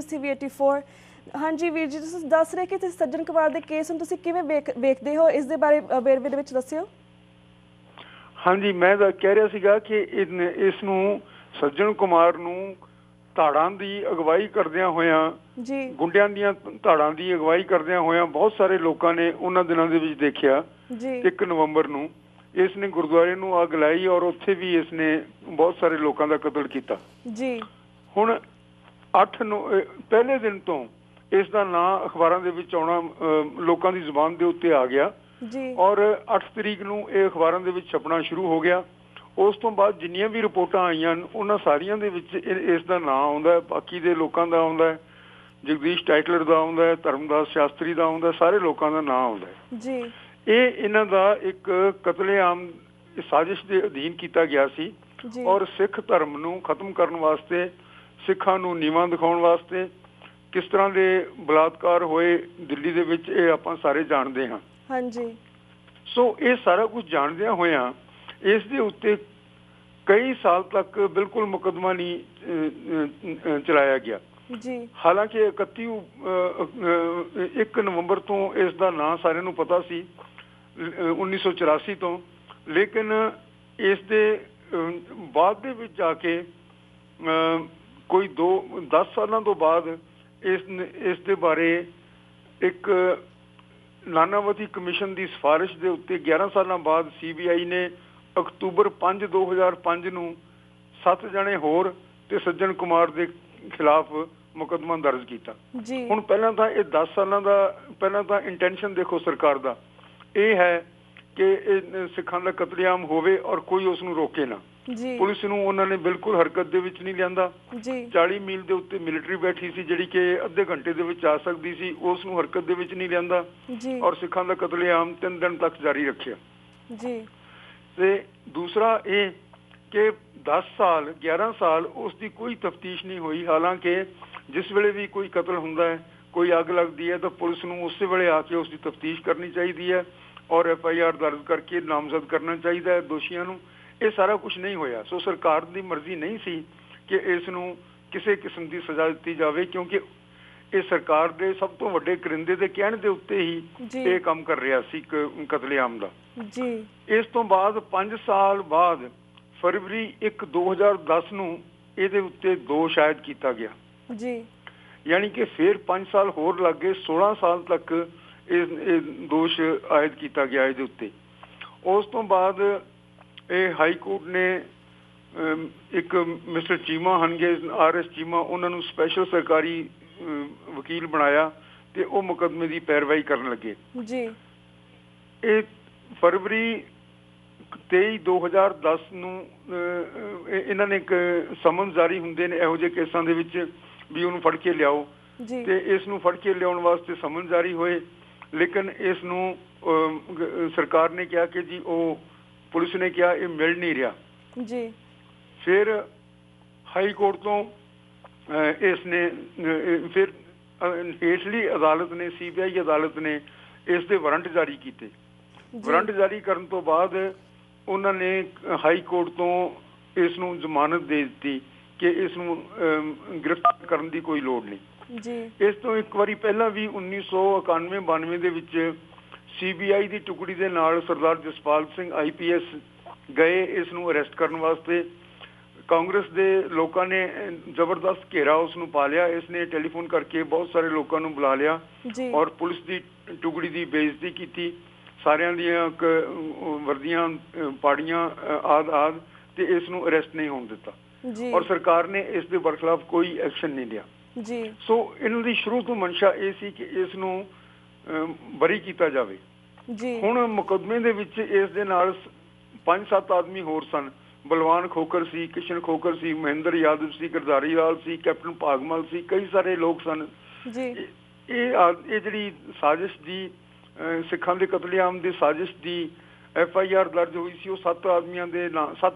CV 84 हाँ जी वीर जी तुसीं दस रहे कि तुसीं सज्जन कुमार दे केस ਨੂੰ ਤੁਸੀਂ ਕਿਵੇਂ ਵੇਖਦੇ ਹੋ ਇਸ ਦੇ ਬਾਰੇ ਵੇਰਵੇ ਦੇ ਵਿੱਚ ਦੱਸਿਓ। हाँ जी मैं ਤਾਂ ਕਹਿ ਰਿਹਾ ਸੀਗਾ ਕਿ ਇਸ ਨੂੰ ਸੱਜਣ ਕੁਮਾਰ ਨੂੰ ਧਾੜਾਂ ਦੀ ਅਗਵਾਈ ਕਰਦਿਆਂ ਹੋਇਆਂ ਜੀ ਗੁੰਡਿਆਂ ਦੀਆਂ ਧਾੜਾਂ ਦੀ ਅਗਵਾਈ ਕਰਦਿਆਂ ਹੋਇਆਂ ਬਹੁਤ ਸਾਰੇ ਲੋਕਾਂ ਨੇ ਉਹਨਾਂ ਦਿਨਾਂ ਦੇ ਵਿੱਚ ਦੇਖਿਆ ਜੀ 1 ਨਵੰਬਰ ਨੂੰ ਇਸ ਨੇ ਗੁਰਦੁਆਰੇ ਨੂੰ ਅੱਗ ਲਾਈ ਔਰ ਉੱਥੇ ਵੀ ਇਸ ਨੇ ਬਹੁਤ ਸਾਰੇ ਲੋਕਾਂ ਦਾ ਕਤਲ ਕੀਤਾ ਜੀ। ਹੁਣ 8 ਨੂੰ ਪਹਿਲੇ ਦਿਨ ਤੋਂ ਇਸ ਦਾ ਨਾਂ ਅਖਬਾਰਾਂ ਦੇ ਵਿੱਚ ਆਉਣਾ ਲੋਕਾਂ ਦੀ ਜ਼ੁਬਾਨ ਦੇ ਉੱਤੇ ਆ ਗਿਆ ਜੀ ਔਰ 8 ਤਰੀਕ ਨੂੰ ਇਹ ਅਖਬਾਰਾਂ ਦੇ ਵਿੱਚ ਛਪਣਾ ਸ਼ੁਰੂ ਹੋ ਗਿਆ। ਉਸ ਤੋਂ ਬਾਅਦ ਜਿੰਨੀਆਂ ਵੀ ਰਿਪੋਰਟਾਂ ਆਈਆਂ ਉਹਨਾਂ ਸਾਰੀਆਂ ਦੇ ਵਿੱਚ ਇਸ ਦਾ ਨਾਂ ਆਉਂਦਾ, ਬਾਕੀ ਦੇ ਲੋਕਾਂ ਦਾ ਆਉਂਦਾ, ਜਗਦੀਸ਼ ਟਾਈਟਲਰ ਦਾ ਆਉਂਦਾ, ਧਰਮਦਾਸ ਸ਼ਾਸਤਰੀ ਦਾ ਆਉਂਦਾ, ਸਾਰੇ ਲੋਕਾਂ ਦਾ ਨਾਂ ਆਉਂਦਾ ਜੀ। ਇਹ ਇਹਨਾਂ ਦਾ ਇੱਕ ਕਤਲੇਆਮ ਸਾਜ਼ਿਸ਼ ਦੇ ਅਧੀਨ ਕੀਤਾ ਗਿਆ ਸੀ ਔਰ ਸਿੱਖ ਧਰਮ ਨੂੰ ਖਤਮ ਕਰਨ ਵਾਸਤੇ, ਸਿੱਖਾਂ ਨੂੰ ਨੀਵਾਂ ਦਿਖਾਉਣ ਵਾਸਤੇ ਕਿਸ ਤਰ੍ਹਾਂ ਦੇ ਬਲਾਤਕਾਰ ਹੋਏ ਦਿੱਲੀ ਦੇ ਵਿੱਚ ਇਹ ਆਪਾਂ ਸਾਰੇ ਜਾਣਦੇ ਹਾਂ। ਹਾਂਜੀ। ਸੋ ਇਹ ਸਾਰਾ ਕੁਝ ਜਾਣਦਿਆਂ ਹੋਇਆਂ ਇਸ ਦੇ ਉੱਤੇ ਕਈ ਸਾਲ ਤੱਕ ਬਿਲਕੁਲ ਮੁਕੱਦਮਾ ਨਹੀਂ ਚਲਾਇਆ ਗਿਆ ਜੀ। ਹਾਲਾਂਕਿ 1 ਨਵੰਬਰ ਤੋਂ ਇਸ ਦਾ ਨਾਂ ਸਾਰਿਆਂ ਨੂੰ ਪਤਾ ਸੀ 1984 ਤੋਂ, ਲੇਕਿਨ ਇਸ ਦੇ ਬਾਅਦ ਦੇ ਵਿੱਚ ਜਾ ਕੇ ਕੋਈ 10 ਸਾਲਾਂ ਤੋਂ ਬਾਅਦ ਇਸ ਦੇ ਬਾਰੇ ਇੱਕ ਨਾਨਾਵਤੀ ਕਮਿਸ਼ਨ ਦੀ ਸਿਫਾਰਿਸ਼ ਦੇ ਉੱਤੇ 11 ਸਾਲਾਂ ਬਾਅਦ CBI ਨੇ ਅਕਤੂਬਰ 5 2005 ਨੂੰ 7 ਜਣੇ ਹੋਰ ਤੇ ਸੱਜਣ ਕੁਮਾਰ ਦੇ ਖਿਲਾਫ ਮੁਕੱਦਮਾ ਦਰਜ ਕੀਤਾ। ਹੁਣ ਪਹਿਲਾਂ ਤਾਂ ਇਹ 10 ਸਾਲਾਂ ਦਾ ਪਹਿਲਾਂ ਤਾਂ ਇੰਟੈਂਸ਼ਨ ਦੇਖੋ ਸਰਕਾਰ ਦਾ ਇਹ ਹੈ ਕਿ ਇਹ ਸਿੱਖਾਂ ਦਾ ਕਤਲੇਆਮ ਹੋਵੇ ਔਰ ਕੋਈ ਉਸ ਨੂੰ ਰੋਕੇ ਨਾ। ਪੁਲਿਸ ਨੂੰ ਉਹਨਾਂ ਨੇ ਬਿਲਕੁਲ ਹਰਕਤ ਦੇ ਵਿੱਚ ਨਹੀਂ ਲਿਆਂਦਾ। 40 ਮੀਲ ਦੇ ਉੱਤੇ ਮਿਲਟਰੀ ਬੈਠੀ ਸੀ ਜਿਹੜੀ ਕਿ ਅੱਧੇ ਘੰਟੇ ਦੇ ਵਿੱਚ ਆ ਸਕਦੀ ਸੀ, ਉਸ ਨੂੰ ਹਰਕਤ ਦੇ ਵਿੱਚ ਨਹੀਂ ਲਿਆਂਦਾ ਔਰ ਸਿੱਖਾਂ ਦਾ ਕਤਲੇਆਮ 3 ਦਿਨ ਤੱਕ ਜਾਰੀ ਰੱਖਿਆ। ਤੇ ਦੂਸਰਾ ਇਹ ਕਿ 10 ਸਾਲ 11 ਸਾਲ ਉਸ ਦੀ ਕੋਈ ਤਫਤੀਸ਼ ਨਹੀਂ ਹੋਈ। ਹਾਲਾਂਕਿ ਜਿਸ ਵੇਲੇ ਵੀ ਕੋਈ ਕਤਲ ਹੁੰਦਾ ਹੈ, ਕੋਈ ਅੱਗ ਲੱਗਦੀ ਹੈ ਤਾਂ ਪੁਲਿਸ ਨੂੰ ਉਸੇ ਵੇਲੇ ਆ ਕੇ ਉਸ ਦੀ ਤਫਤੀਸ਼ ਕਰਨੀ ਚਾਹੀਦੀ ਹੈ ਔਰ FIR ਦਰਜ ਕਰਕੇ ਨਾਮਜ਼ਦ ਕਰਨਾ ਚਾਹੀਦਾ ਹੈ ਦੋਸ਼ੀਆਂ ਨੂੰ। ਇਹ ਸਾਰਾ ਕੁਝ ਨਹੀਂ ਹੋਇਆ। ਸੋ ਸਰਕਾਰ ਦੀ ਮਰਜ਼ੀ ਨਹੀਂ ਸੀ ਕਿ ਇਸ ਨੂੰ ਕਿਸੇ ਕਿਸਮ ਦੀ ਸਜ਼ਾ ਦਿੱਤੀ ਜਾਵੇ ਕਿਉਂਕਿ ਇਹ ਸਰਕਾਰ ਦੇ ਸਭ ਤੋਂ ਵੱਡੇ ਕਰਿੰਦੇ ਦੇ ਕਹਿਣ ਦੇ ਉੱਤੇ ਹੀ ਇਹ ਕੰਮ ਕਰ ਰਿਹਾ ਸੀ ਕਤਲੇਆਮ ਦਾ। ਇਸ ਤੋਂ ਬਾਅਦ 5 ਸਾਲ ਬਾਅਦ ਫਰਵਰੀ 1 2010 ਨੂੰ ਇਹਦੇ ਉੱਤੇ ਦੋਸ਼ ਆਇਦ ਕੀਤਾ ਗਿਆ ਯਾਨੀ ਕਿ ਫਿਰ 5 ਸਾਲ ਹੋਰ ਲੱਗ ਗਏ, 16 ਸਾਲ ਤੱਕ ਇਹ ਦੋਸ਼ ਆਇਦ ਕੀਤਾ ਗਿਆ ਇਹਦੇ ਉੱਤੇ। ਉਸ ਤੋਂ ਬਾਅਦ ਇਹ ਹਾਈ ਕੋਰਟ ਨੇ ਇੱਕ ਮਿਸਟਰ ਚੀਮਾ ਹਨਗੇ RS ਚੀਮਾ ਉਹਨਾਂ ਨੂੰ ਸਪੈਸ਼ਲ ਸਰਕਾਰੀ ਵਕੀਲ ਬਣਾਇਆ ਤੇ ਉਹ ਮੁਕੱਦਮੇ ਦੀ ਪੈਰਵਾਈ ਕਰਨ ਲੱਗੇ। ਇਹ ਫਰਵਰੀ 23 2010 ਨੂੰ ਇਹਨਾਂ ਨੇ ਇੱਕ ਸਮਨ ਜਾਰੀ ਹੁੰਦੇ ਨੇ ਇਹੋ ਜਿਹੇ ਕੇਸਾਂ ਦੇ ਵਿੱਚ ਵੀ ਉਹਨੂੰ ਫੜ ਕੇ ਲਿਆਓ ਤੇ ਇਸ ਨੂੰ ਫੜ ਕੇ ਲਿਆਉਣ ਵਾਸਤੇ ਸਮਨ ਜਾਰੀ ਹੋਏ, ਲੇਕਿਨ ਇਸ ਨੂੰ ਸਰਕਾਰ ਨੇ ਕਿਹਾ ਕਿ ਜੀ ਉਹ ਪੁਲਿਸ ਨੇ ਕਿਹਾ ਇਹ ਮਿਲ ਨਹੀਂ ਰਿਹਾ। ਫਿਰ ਹਾਈ ਕੋਰਟ ਤੋਂ ਇਸ ਨੇ ਫਿਰ ਹੇਠਲੀ ਅਦਾਲਤ ਨੇ CBI ਅਦਾਲਤ ਨੇ ਇਸ ਦੇ ਵਾਰੰਟ ਜਾਰੀ ਕੀਤੇ। ਵਾਰੰਟ ਜਾਰੀ ਕਰਨ ਤੋਂ ਬਾਅਦ ਉਹਨਾਂ ਨੇ ਹਾਈ ਕੋਰਟ ਤੋਂ ਇਸ ਨੂੰ ਜ਼ਮਾਨਤ ਦੇ ਦਿੱਤੀ ਕਿ ਇਸ ਨੂੰ ਗ੍ਰਿਫਤਾਰ ਕਰਨ ਦੀ ਕੋਈ ਲੋੜ ਨਹੀਂ। ਇਸ ਤੋਂ ਇੱਕ ਵਾਰੀ ਪਹਿਲਾਂ ਵੀ 1991-92 ਦੇ ਵਿੱਚ CBI ਦੀ ਟੁਕੜੀ ਦੇ ਨਾਲ ਸਰਦਾਰ ਜਸਪਾਲ ਸਿੰਘ IPS ਗਏ ਇਸ ਨੂੰ ਅਰੈਸਟ ਕਰਨ ਵਾਸਤੇ। ਕਾਂਗਰਸ ਦੇ ਲੋਕਾਂ ਨੇ ਜ਼ਬਰਦਸਤ ਘੇਰਾ ਉਸ ਨੂੰ ਪਾ ਲਿਆ। ਇਸ ਨੇ ਟੈਲੀਫੋਨ ਕਰਕੇ ਬਹੁਤ ਸਾਰੇ ਲੋਕਾਂ ਨੂੰ ਬੁਲਾ ਲਿਆ ਔਰ ਪੁਲਿਸ ਦੀ ਟੁਕੜੀ ਦੀ ਬੇਇੱਜ਼ਤੀ ਕੀਤੀ, ਸਾਰਿਆਂ ਦੀਆਂ ਵਰਦੀਆਂ ਪਾੜੀਆਂ ਆਦਿ ਤੇ ਇਸ ਨੂੰ ਅਰੈਸਟ ਨਹੀਂ ਹੋਣ ਦਿੱਤਾ ਔਰ ਸਰਕਾਰ ਨੇ ਇਸ ਦੇ ਬਰਖਲਾਫ ਕੋਈ ਐਕਸ਼ਨ ਨਹੀਂ ਲਿਆ। ਸੋ ਇਹਨਾਂ ਦੀ ਸ਼ੁਰੂ ਤੋਂ ਮਨਸ਼ਾ ਇਹ ਸੀ ਕਿ ਇਸ ਨੂੰ ਬਰੀ ਕੀਤਾ ਜਾਵੇ। ਹੁਣ ਮੁਕੱਦਮੇ ਦੇ ਵਿੱਚ ਇਸ ਦੇ ਨਾਲ 5-7 ਆਦਮੀ ਹੋਰ ਸਨ। ਬਲਵਾਨ ਖੋਖਰ ਸੀ, ਕਿਸ਼ਨ ਖੋਖਰ ਸੀ, ਮਹਿੰਦਰ ਯਾਦਵ ਸੀ, ਗਰਦਾਰੀ ਲਾਲ ਸੀ, ਕੈਪਟਨ ਭਾਗਮਲ ਸੀ, ਕਈ ਸਾਰੇ ਲੋਕ ਸਨ। ਇਹ ਜਿਹੜੀ ਸਾਜ਼ਿਸ਼ ਦੀ ਸਿੱਖਾਂ ਦੇ ਕਤਲੇਆਮ ਦੀ ਸਾਜ਼ਿਸ਼ ਦੀ FIR ਦਰਜ ਹੋਈ ਸੀ ਉਹ 7 ਆਦਮੀਆਂ ਦੇ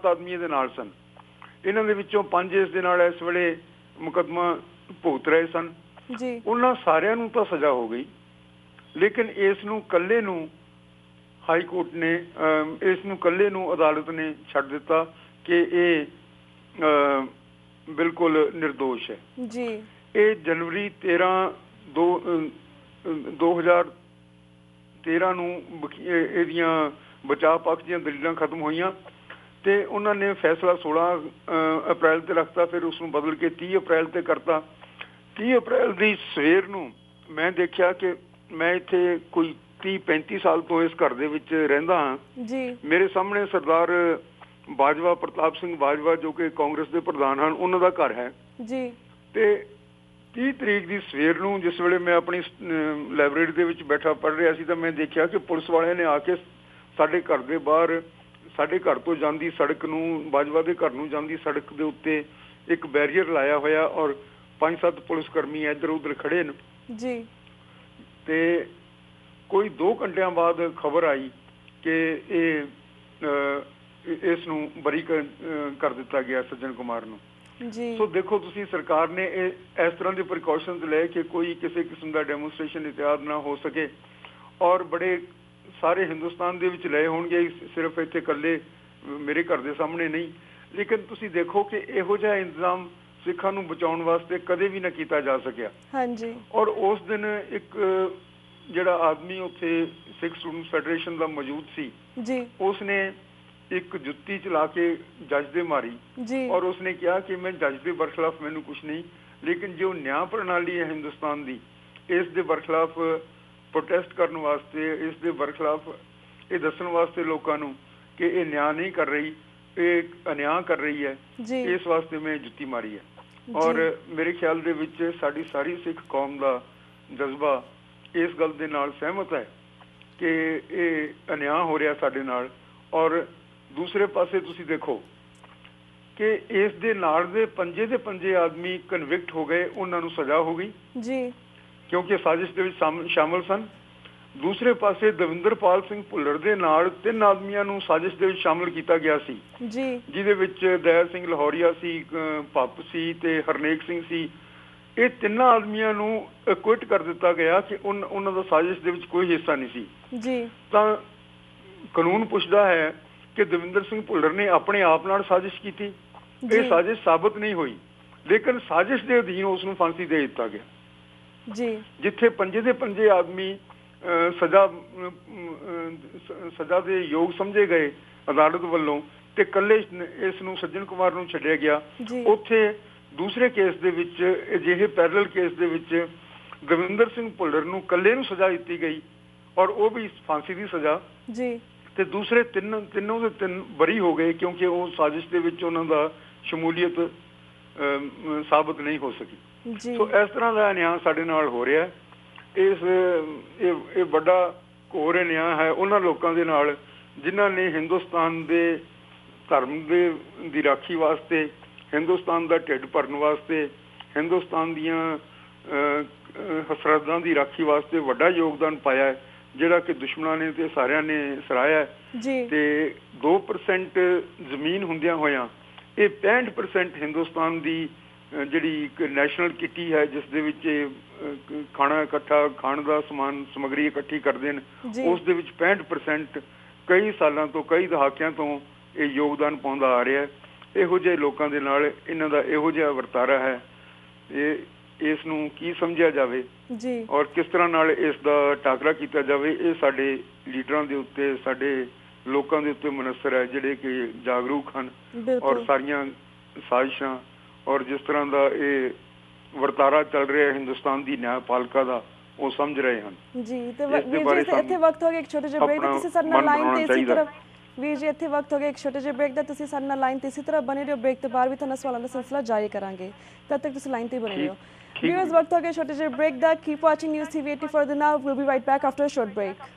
ਨਾਲ ਸਨ। ਇਹਨਾਂ ਦੇ ਵਿੱਚੋਂ 5 ਇਸ ਦੇ ਨਾਲ ਇਸ ਵੇਲੇ ਮੁਕੱਦਮਾ ਭੁਗਤ ਰਹੇ ਸਨ। ਉਹਨਾਂ ਸਾਰਿਆਂ ਨੂੰ ਤਾਂ ਸਜ਼ਾ ਹੋ ਗਈ, ਲੇਕਿਨ ਇਸ ਨੂੰ ਇਕੱਲੇ ਨੂੰ ਹਾਈ ਕੋਰਟ ਨੇ ਇਸ ਨੂੰ ਇਕੱਲੇ ਨੂੰ ਅਦਾਲਤ ਨੇ ਛੱਡ ਦਿੱਤਾ ਕਿ ਇਹ ਬਿਲਕੁਲ ਨਿਰਦੋਸ਼ ਹੈ। ਇਹ ਜਨਵਰੀ 2013 ਨੂੰ ਇਹਦੀਆਂ ਬਚਾਅ ਪੱਖ ਦੀਆਂ ਦਲੀਲਾਂ ਖਤਮ ਹੋਈਆਂ ਤੇ ਉਹਨਾਂ ਨੇ ਫੈਸਲਾ 16 ਅਪ੍ਰੈਲ ਤੇ ਰੱਖਤਾ, ਫਿਰ ਉਸ ਨੂੰ ਬਦਲ ਕੇ 30 ਅਪ੍ਰੈਲ ਤੇ ਕਰਤਾ। 30 ਅਪ੍ਰੈਲ ਦੀ ਸਵੇਰ ਨੂੰ ਮੈਂ ਦੇਖਿਆ ਕਿ ਮੈਂ ਇੱਥੇ ਕੋਈ 30-35 ਸਾਲ ਤੋਂ ਇਸ ਘਰ ਦੇ ਵਿੱਚ ਰਹਿੰਦਾ ਹਾਂ ਜੀ। ਮੇਰੇ ਸਾਹਮਣੇ ਸਰਦਾਰ ਬਾਜਵਾ, ਪ੍ਰਤਾਪ ਸਿੰਘ ਬਾਜਵਾ, ਜੋ ਕਿ ਕਾਂਗਰਸ ਦੇ ਪ੍ਰਧਾਨ ਹਨ, ਉਹਨਾਂ ਦਾ ਘਰ ਹੈ ਜੀ। ਤੇ 30 ਤਰੀਕ ਦੀ ਸਵੇਰ ਨੂੰ ਜਿਸ ਵੇਲੇ ਮੈਂ ਆਪਣੀ ਲਾਇਬ੍ਰੇਰੀ ਦੇ ਵਿੱਚ ਬੈਠਾ ਪੜ੍ਹ ਰਿਹਾ ਸੀ ਤਾਂ ਮੈਂ ਦੇਖਿਆ ਕਿ ਪੁਲਿਸ ਵਾਲਿਆਂ ਨੇ ਆ ਕੇ ਸਾਡੇ ਘਰ ਦੇ ਬਾਹਰ, ਸਾਡੇ ਘਰ ਤੋਂ ਜਾਂਦੀ ਸੜਕ ਨੂੰ, ਬਾਜਵਾ ਦੇ ਘਰ ਨੂੰ ਜਾਂਦੀ ਸੜਕ ਦੇ ਉੱਤੇ ਇੱਕ ਬੈਰੀਅਰ ਲਾਇਆ ਹੋਇਆ ਔਰ 5-7 ਪੁਲਿਸ ਕਰਮੀ ਇੱਧਰ ਉੱਧਰ ਖੜੇ ਨੇ ਜੀ। ਤੇ ਕੋਈ 2 ਘੰਟਿਆਂ ਬਾਅਦ ਖਬਰ ਆਈ ਕਿ ਇਸ ਨੂੰ ਬਰੀ ਕਰ ਦਿੱਤਾ ਗਿਆ, ਸੱਜਣ ਕੁਮਾਰ ਨੂੰ ਜੀ। ਸੋ ਦੇਖੋ ਤੁਸੀਂ, ਸਰਕਾਰ ਨੇ ਇਸ ਤਰ੍ਹਾਂ ਦੇ ਪ੍ਰੀਕਾਸ਼ਨਸ ਲਏ ਕਿ ਕੋਈ ਕਿਸੇ ਕਿਸਮ ਦਾ ਡੈਮੋਨਸਟ੍ਰੇਸ਼ਨ ਇਤਿਹਾਦ ਨਾ ਹੋ ਸਕੇ ਔਰ ਬੜੇ ਸਾਰੇ ਹਿੰਦੁਸਤਾਨ ਦੇ ਵਿੱਚ ਲਏ ਹੋਣਗੇ, ਸਿਰਫ ਇੱਥੇ ਇਕੱਲੇ ਮੇਰੇ ਘਰ ਦੇ ਸਾਹਮਣੇ ਨਹੀਂ। ਲੇਕਿਨ ਤੁਸੀਂ ਦੇਖੋ ਕਿ ਇਹੋ ਜਿਹਾ ਇੰਤਜ਼ਾਮ ਸਿੱਖਾਂ ਨੂੰ ਬਚਾਉਣ ਵਾਸਤੇ ਕਦੇ ਵੀ ਨਾ ਕੀਤਾ ਜਾ ਸਕਿਆ। ਹਾਂਜੀ। ਔਰ ਉਸ ਦਿਨ ਇੱਕ ਜਿਹੜਾ ਆਦਮੀ ਉੱਥੇ ਸਿੱਖ ਸਟੂਡੈਂਟ ਫੈਡਰੇਸ਼ਨ ਦਾ ਮੌਜੂਦ ਸੀ ਜੀ, ਉਸਨੇ ਇੱਕ ਜੁੱਤੀ ਚਲਾ ਕੇ ਜੱਜ ਦੇ ਮਾਰੀ ਜੀ। ਔਰ ਉਸਨੇ ਕਿਹਾ ਕਿ ਮੈਂ ਜੱਜ ਦੇ ਬਰਖਲਾਫ ਮੈਨੂੰ ਕੁਝ ਨਹੀਂ, ਲੇਕਿਨ ਜੋ ਨਿਆਂ ਪ੍ਰਣਾਲੀ ਹੈ ਹਿੰਦੁਸਤਾਨ ਦੀ, ਇਸ ਦੇ ਬਰਖਲਾਫ ਪ੍ਰੋਟੈਸਟ ਕਰਨ ਵਾਸਤੇ, ਇਸ ਦੇ ਬਰਖਲਾਫ ਇਹ ਦੱਸਣ ਵਾਸਤੇ ਲੋਕਾਂ ਨੂੰ ਕਿ ਇਹ ਨਿਆਂ ਨਹੀਂ ਕਰ ਰਹੀ, ਇਹ ਅਨਿਆਂ ਕਰ ਰਹੀ ਹੈ, ਇਸ ਵਾਸਤੇ ਮੈਂ ਜੁੱਤੀ ਮਾਰੀ ਹੈ। ਔਰ ਮੇਰੇ ਖਿਆਲ ਦੇ ਵਿੱਚ ਸਾਡੀ ਸਾਰੀ ਸਿੱਖ ਕੌਮ ਦਾ ਜਜ਼ਬਾ ਇਸ ਗੱਲ ਦੇ ਨਾਲ ਸਹਿਮਤ ਹੈ ਕਿ ਇਹ ਅਨਿਆਂ ਹੋ ਰਿਹਾ ਸਾਡੇ ਨਾਲ। ਔਰ ਦੂਸਰੇ ਪਾਸੇ ਤੁਸੀਂ ਦੇਖੋ ਕਿ ਇਸ ਦੇ ਨਾਲ ਦੇ ਪੰਜੇ ਆਦਮੀ ਕਨਵਿਕਟ ਹੋ ਗਏ, ਉਹਨਾਂ ਨੂੰ ਸਜ਼ਾ ਹੋ ਗਈ ਜੀ, ਕਿਉਂਕਿ ਸਾਜ਼ਿਸ਼ ਦੇ ਵਿੱਚ ਸ਼ਾਮਲ ਸਨ। ਦੂਸਰੇ ਪਾਸੇ ਦਵਿੰਦਰਪਾਲ ਸਿੰਘ ਭੁੱਲਰ ਦੇ ਨਾਲ 3 ਆਦਮੀਆਂ ਨੂੰ ਸਾਜ਼ਿਸ਼ ਦੇ ਵਿੱਚ ਸ਼ਾਮਲ ਕੀਤਾ ਗਿਆ ਸੀ ਜੀ, ਜਿਹਦੇ ਵਿੱਚ ਦਇਆ ਸਿੰਘ ਲਾਹੌਰੀਆ ਸੀ, ਭੱਪ ਸੀ ਤੇ ਹਰਨੇਕ ਸਿੰਘ ਸੀ। ਇਹ 3 ਆਦਮੀਆਂ ਨੂੰ ਕੁਇਟ ਕਰ ਦਿੱਤਾ ਗਿਆ ਕਿ ਉਹਨਾਂ ਦਾ ਸਾਜ਼ਿਸ਼ ਦੇ ਵਿੱਚ ਕੋਈ ਹਿੱਸਾ ਨਹੀਂ ਸੀ ਜੀ। ਤਾਂ ਕਾਨੂੰਨ ਪੁੱਛਦਾ ਹੈ ਕਿ ਦਵਿੰਦਰ ਸਿੰਘ ਭੁੱਲਰ ਨੇ ਆਪਣੇ ਆਪ ਨਾਲ ਸਾਜ਼ਿਸ਼ ਕੀਤੀ, ਇਹ ਸਾਜ਼ਿਸ਼ ਸਾਬਤ ਨਹੀਂ ਹੋਈ, ਲੇਕਿਨ ਸਾਜ਼ਿਸ਼ ਦੇ ਅਧੀਨ ਉਸ ਨੂੰ ਫਾਂਸੀ ਦੇ ਦਿੱਤਾ ਗਿਆ ਜੀ। ਜਿੱਥੇ ਪੰਜੇ ਆਦਮੀ ਸਜ਼ਾ ਦੇ ਯੋਗ ਸਮਝੇ ਗਏ ਅਦਾਲਤ ਵੱਲੋਂ ਤੇ ਇਕੱਲੇ ਇਸ ਨੂੰ ਸੱਜਣ ਕੁਮਾਰ ਨੂੰ ਛੱਡਿਆ ਗਿਆ, ਉੱਥੇ ਦੂਸਰੇ ਕੇਸ ਦੇ ਵਿੱਚ, ਅਜਿਹੇ ਪੈਰਲਲ ਕੇਸ ਦੇ ਵਿੱਚ ਦਵਿੰਦਰ ਸਿੰਘ ਭੁੱਲਰ ਨੂੰ ਇਕੱਲੇ ਨੂੰ ਸਜ਼ਾ ਦਿੱਤੀ ਗਈ ਔਰ ਉਹ ਵੀ ਫਾਂਸੀ ਦੀ ਸਜ਼ਾ ਜੀ। ਤੇ ਦੂਸਰੇ ਤਿੰਨੋਂ ਦੇ 3 ਬਰੀ ਹੋ ਗਏ ਕਿਉਂਕਿ ਉਹ ਸਾਜ਼ਿਸ਼ ਦੇ ਵਿੱਚ ਉਹਨਾਂ ਦਾ ਸ਼ਮੂਲੀਅਤ ਸਾਬਤ ਨਹੀਂ ਹੋ ਸਕੀ। ਸੋ ਇਸ ਤਰ੍ਹਾਂ ਦਾ ਨਿਆਂ ਸਾਡੇ ਨਾਲ ਹੋ ਰਿਹਾ। ਇਹ ਵੱਡਾ ਘੋਰ ਨਿਆਂ ਹੈ ਉਹਨਾਂ ਲੋਕਾਂ ਦੇ ਨਾਲ ਜਿਨ੍ਹਾਂ ਨੇ ਹਿੰਦੁਸਤਾਨ ਦੇ ਧਰਮ ਦੀ ਰਾਖੀ ਵਾਸਤੇ, ਹਿੰਦੁਸਤਾਨ ਦਾ ਢਿੱਡ ਭਰਨ ਵਾਸਤੇ, ਹਿੰਦੁਸਤਾਨ ਦੀਆਂ ਸਰਹੱਦਾਂ ਦੀ ਰਾਖੀ ਵਾਸਤੇ ਵੱਡਾ ਯੋਗਦਾਨ ਪਾਇਆ ਹੈ, ਜਿਹੜਾ ਕਿ ਦੁਸ਼ਮਣਾਂ ਨੇ ਤੇ ਸਾਰਿਆਂ ਨੇ ਸਰਾਹਿਆ ਤੇ 2% ਜ਼ਮੀਨ ਹੁੰਦਿਆਂ ਹੋਇਆਂ ਇਹ 65% ਹਿੰਦੁਸਤਾਨ ਦੀ ਜਿਹੜੀ ਇੱਕ ਨੈਸ਼ਨਲ ਕਿੱਟੀ ਹੈ, ਜਿਸ ਦੇ ਵਿੱਚ ਖਾਣਾ ਇਕੱਠਾ, ਖਾਣ ਦਾ ਸਮਾਨ, ਸਮੱਗਰੀ ਇਕੱਠੀ ਕਰਦੇ ਨੇ, ਉਸ ਦੇ ਵਿੱਚ 65% ਕਈ ਸਾਲਾਂ ਤੋਂ, ਕਈ ਦਹਾਕਿਆਂ ਤੋਂ ਇਹ ਯੋਗਦਾਨ ਪਾਉਂਦਾ ਆ ਰਿਹਾ ਹੈ। ਇਹੋ ਜਿਹੇ ਲੋਕਾਂ ਦੇ ਨਾਲ ਇਹਨਾਂ ਦਾ ਇਹੋ ਜਿਹਾ ਵਰਤਾਰਾ ਹੈ, ਇਸ ਨੂੰ ਕੀ ਸਮਝਿਆ ਜਾਵੇ ਜੀ ਔਰ ਕਿਸ ਤਰ੍ਹਾਂ ਨਾਲ ਇਸ ਦਾ ਟਾਕਰਾ ਕੀਤਾ ਜਾਵੇ, ਇਹ ਸਾਡੇ ਲੀਡਰਾਂ ਦੇ ਉੱਤੇ, ਸਾਡੇ ਲੋਕਾਂ ਦੇ ਉੱਤੇ ਮੁਨਸਰ ਹੈ, ਜਿਹੜੇ ਕਿ ਜਾਗਰੂਕ ਹਨ ਔਰ ਸਾਰੀਆਂ ਸਾਜ਼ਿਸ਼ਾਂ ਔਰ ਜਿਸ ਤਰ੍ਹਾਂ ਦਾ ਇਹ ਵਰਤਾਰਾ ਚੱਲ ਰਿਹਾ ਹਿੰਦੁਸਤਾਨ ਦੀ ਨਿਆਂਪਾਲਿਕਾ ਦਾ, ਉਹ ਸਮਝ ਰਹੇ ਹਨ ਜੀ। ਤੇ ਵੀਰ ਜੀ ਇੱਥੇ ਵਕਤ ਹੋ ਗਿਆ ਇੱਕ ਛੋਟੇ ਜਿਹੇ ਬ੍ਰੇਕ ਦਾ, ਤੁਸੀਂ ਸਾਡੇ ਨਾਲ ਲਾਈਨ ਤੇ ਇਸੇ ਤਰ੍ਹਾਂ ਵੀਰ ਜੀ ਇੱਥੇ ਵਕਤ ਹੋ ਗਿਆ ਇੱਕ ਛੋਟੇ ਜਿਹੇ ਬ੍ਰੇਕ ਦਾ, ਤੁਸੀਂ ਸਾਡੇ ਨਾਲ ਲਾਈਨ ਤੇ ਇਸੇ ਤਰ੍ਹਾਂ ਬਣੇ ਰਹੋ। ਬ੍ਰੇਕ ਤੋਂ ਬਾਅਦ ਵੀ ਤੁਹਾਨੂੰ ਸਵਾਲਾਂ ਦਾ ਸਿਲਸਿਲਾ ਜਾਰੀ ਕਰਾਂਗੇ, ਤਦ ਤੱਕ ਤੁਸੀਂ ਲਾਈਨ ਤੇ ਬਣੇ ਰਹੋ। Viewers, ਵਕਤ ਹੋ ਗਿਆ ਛੋਟੇ ਜਿਹੇ break the. Keep watching News TV 80 for the now. We'll be right back after a short break.